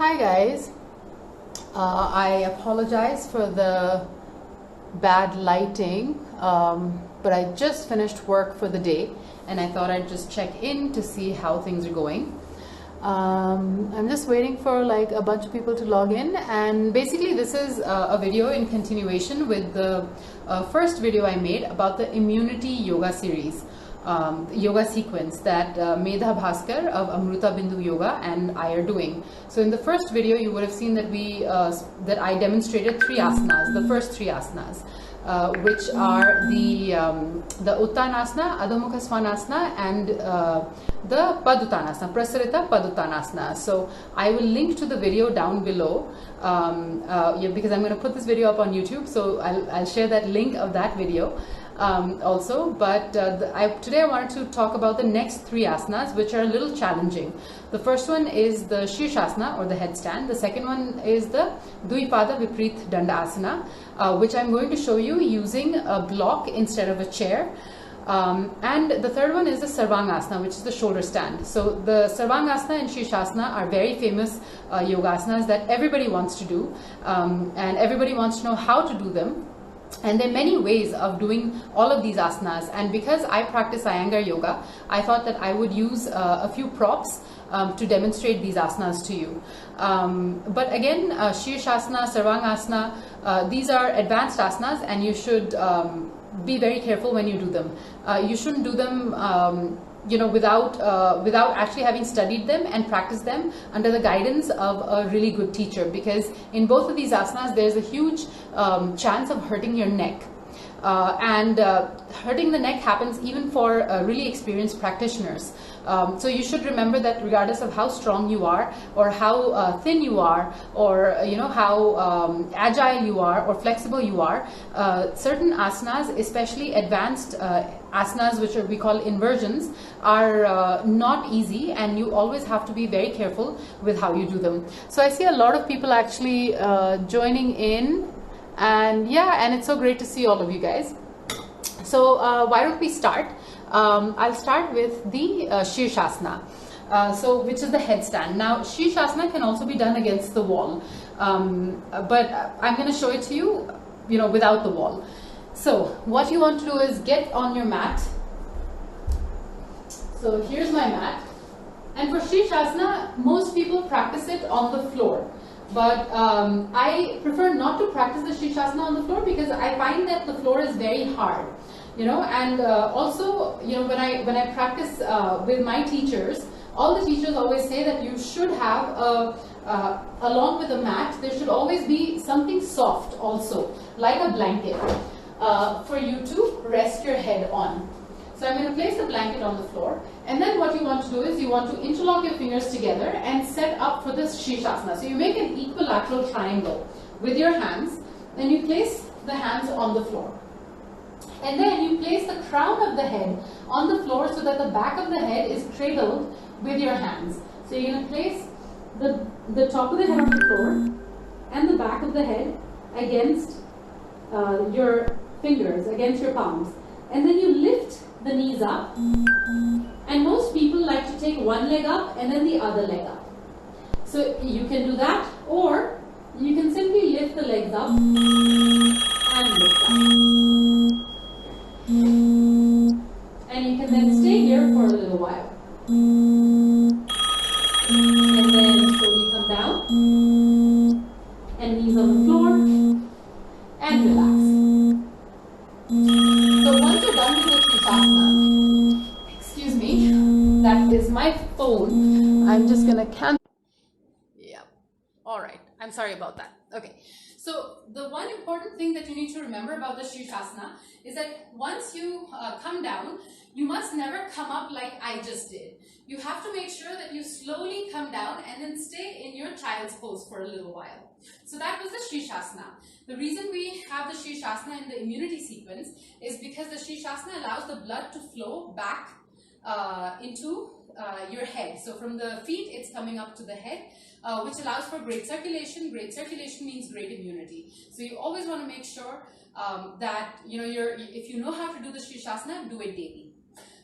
Hi guys, I apologize for the bad lighting, but I just finished work for the day and I thought I'd just check in to see how things are going. I'm just waiting for like a bunch of people to log in, and basically this is a video in continuation with the first video I made about the immunity yoga series. Yoga sequence that Medha Bhaskar of Amruta Bindu Yoga and I are doing. So in the first video you would have seen that that I demonstrated three asanas, the first three asanas, which are the Uttanasana, Adho Mukha Svanasana, and the Paduttanasana, Prasarita Paduttanasana. So I will link to the video down below because I'm going to put this video up on YouTube, so I'll share that link of that video also. But today I wanted to talk about the next three asanas, which are a little challenging. The first one is the sirsasana, or the headstand. The second one is the Dvipada Viparita danda asana, which I'm going to show you using a block instead of a chair. And the third one is the sarvanga asana, which is the shoulder stand. So the sarvanga asana and sirsasana are very famous yoga asanas that everybody wants to do, and everybody wants to know how to do them. And there are many ways of doing all of these asanas, and because I practice Iyengar yoga, I thought that I would use a few props to demonstrate these asanas to you. But again, sirsasana, sarvangasana, these are advanced asanas, and you should be very careful when you do them. You shouldn't do them without actually having studied them and practiced them under the guidance of a really good teacher, because in both of these asanas there's a huge chance of hurting your neck. And hurting the neck happens even for really experienced practitioners. So you should remember that regardless of how strong you are, or how thin you are, or how agile you are or flexible you are, certain asanas, especially advanced asanas, which we call inversions, are not easy, and you always have to be very careful with how you do them. So I see a lot of people actually joining in. And yeah, and it's so great to see all of you guys. So why don't we start? I'll start with the sirsasana, which is the headstand. Now sirsasana can also be done against the wall, but I'm going to show it to you, without the wall. So what you want to do is get on your mat. So here's my mat, and for sirsasana, most people practice it on the floor. But I prefer not to practice the sirsasana on the floor, because I find that the floor is very hard, and also, when I practice with my teachers, all the teachers always say that you should have along with the mat, there should always be something soft also, like a blanket, for you to rest your head on. So I'm going to place the blanket on the floor, and then what you want to do is you want to interlock your fingers together and set up for this sirsasana. So you make an equilateral triangle with your hands, and you place the hands on the floor. And then you place the crown of the head on the floor so that the back of the head is cradled with your hands. So you're going to place the top of the head on the floor and the back of the head against your fingers, against your palms. And then you lift the knees up, and most people like to take one leg up and then the other leg up. So you can do that, or you can simply lift the legs up and lift up. And you can then stay here for a little while. And then slowly come down, and knees on the floor, and relax. So once you're done with the sirsasana, excuse me, that is my phone. I'm just gonna cancel. Yeah. All right. I'm sorry about that. Okay. So the one important thing that you need to remember about the sirsasana is that once you come down, you must never come up like I just did. You have to make sure that you slowly come down and then stay in your child's pose for a little while. So that was the sirsasana. The reason we have the sirsasana in the immunity sequence is because the sirsasana allows the blood to flow back into your head. So from the feet, it's coming up to the head, which allows for great circulation. Great circulation means great immunity. So you always want to make sure that if you know how to do the sirsasana, do it daily.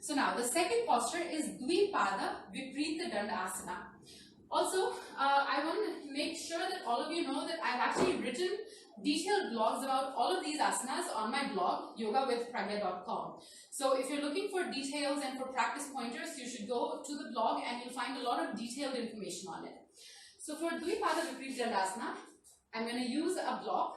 So now the second posture is Dvipada Viparita danda asana. Also, I want to make sure that all of you know that I've actually written detailed blogs about all of these asanas on my blog, yogawithpragya.com. So if you're looking for details and for practice pointers, you should go to the blog and you'll find a lot of detailed information on it. So for Dvipada Viparita Dandasana, I'm going to use a block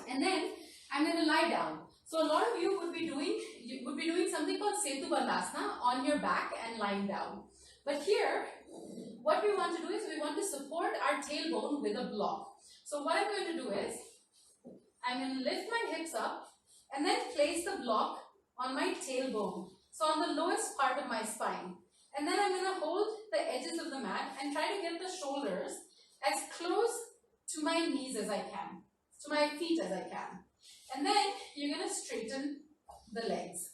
and then I'm going to lie down. So a lot of you would be doing something called Setu Bandhasana on your back and lying down. But here, what we want to do is we want to support our tailbone with a block. So what I'm going to do is, I'm going to lift my hips up and then place the block on my tailbone. So on the lowest part of my spine. And then I'm going to hold the edges of the mat and try to get the shoulders as close to my knees as I can, to my feet as I can. And then you're going to straighten the legs.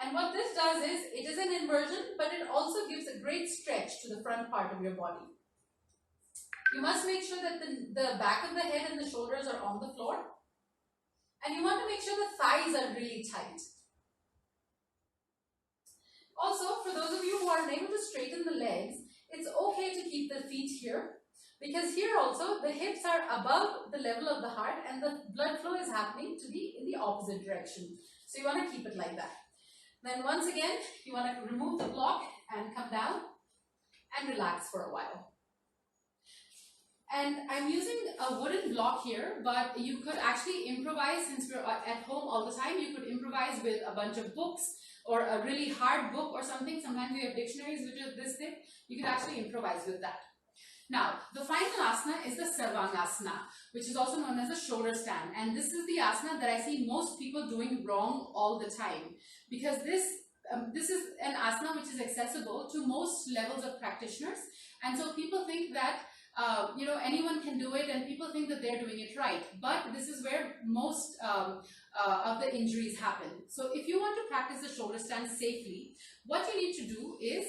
And what this does is, it is an inversion, but it also gives a great stretch to the front part of your body. You must make sure that the back of the head and the shoulders are on the floor. And you want to make sure the thighs are really tight. Also, for those of you who are unable to straighten the legs, it's okay to keep the feet here. Because here also, the hips are above the level of the heart and the blood flow is happening to be in the opposite direction. So you want to keep it like that. Then once again, you want to remove the block and come down and relax for a while. And I'm using a wooden block here, but you could actually improvise. Since we're at home all the time, you could improvise with a bunch of books or a really hard book or something. Sometimes we have dictionaries which are this thick. You could actually improvise with that. Now, the final asana is the sarvanga asana, which is also known as a shoulder stand. And this is the asana that I see most people doing wrong all the time. Because this is an asana which is accessible to most levels of practitioners. And so people think that anyone can do it and people think that they're doing it right. But this is where most of the injuries happen. So if you want to practice the shoulder stand safely, what you need to do is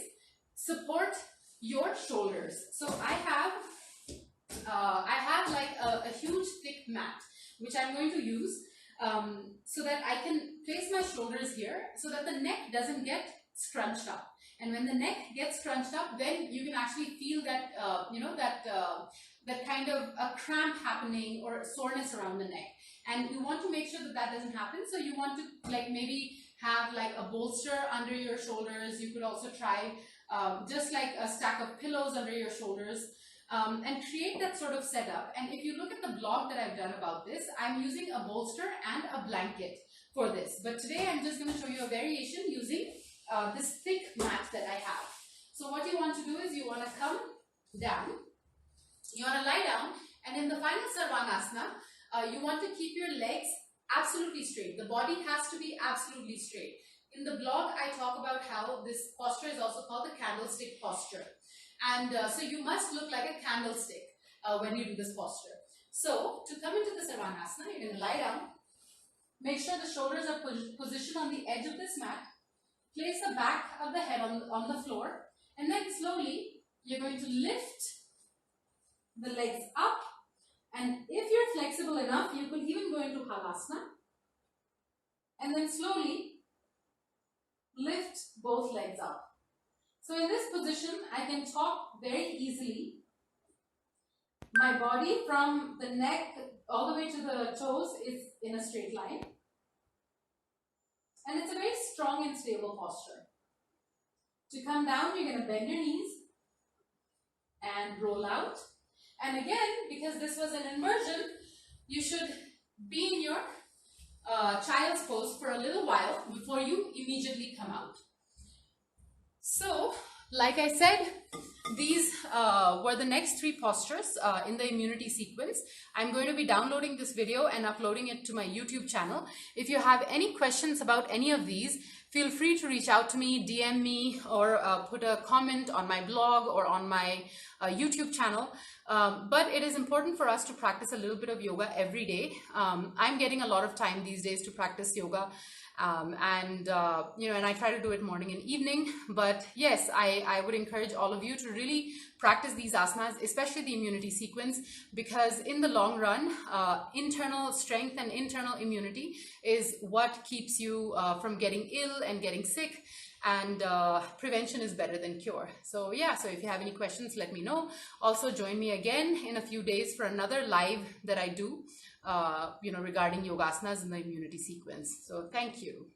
support your shoulders. So I have like a huge thick mat which I'm going to use so that I can place my shoulders here so that the neck doesn't get scrunched up. And when the neck gets scrunched up, then you can actually feel that that kind of a cramp happening or soreness around the neck. And you want to make sure that that doesn't happen. So you want to maybe have like a bolster under your shoulders. You could also try just like a stack of pillows under your shoulders and create that sort of setup. And if you look at the blog that I've done about this, I'm using a bolster and a blanket for this. But today I'm just going to show you a variation using this thick mat that I have. So what you want to do is you want to come down, you want to lie down, and in the final sarvangasana, you want to keep your legs absolutely straight. The body has to be absolutely straight. In the blog, I talk about how this posture is also called the candlestick posture. And so you must look like a candlestick when you do this posture. So to come into the sarvangasana, you're going to lie down. Make sure the shoulders are positioned on the edge of this mat. Place the back of the head on the floor. And then slowly, you're going to lift the legs up. And if you're flexible enough, you could even go into halasana. And then slowly lift both legs up. So in this position, I can talk very easily. My body from the neck all the way to the toes is in a straight line. And it's a very strong and stable posture. To come down, you're going to bend your knees and roll out. And again, because this was an inversion, you should be in your child's pose for a little while before you immediately come out. So, like I said, these were the next 3 postures in the immunity sequence. I'm going to be downloading this video and uploading it to my YouTube channel. If you have any questions about any of these, feel free to reach out to me, DM me, or put a comment on my blog or on my YouTube channel. But it is important for us to practice a little bit of yoga every day. I'm getting a lot of time these days to practice yoga. And I try to do it morning and evening. But yes, I would encourage all of you to really practice these asanas, especially the immunity sequence, because in the long run, internal strength and internal immunity is what keeps you from getting ill and getting sick. and prevention is better than cure. So yeah, so if you have any questions, let me know. Also join me again in a few days for another live that I do, regarding yogasanas and the immunity sequence. So thank you.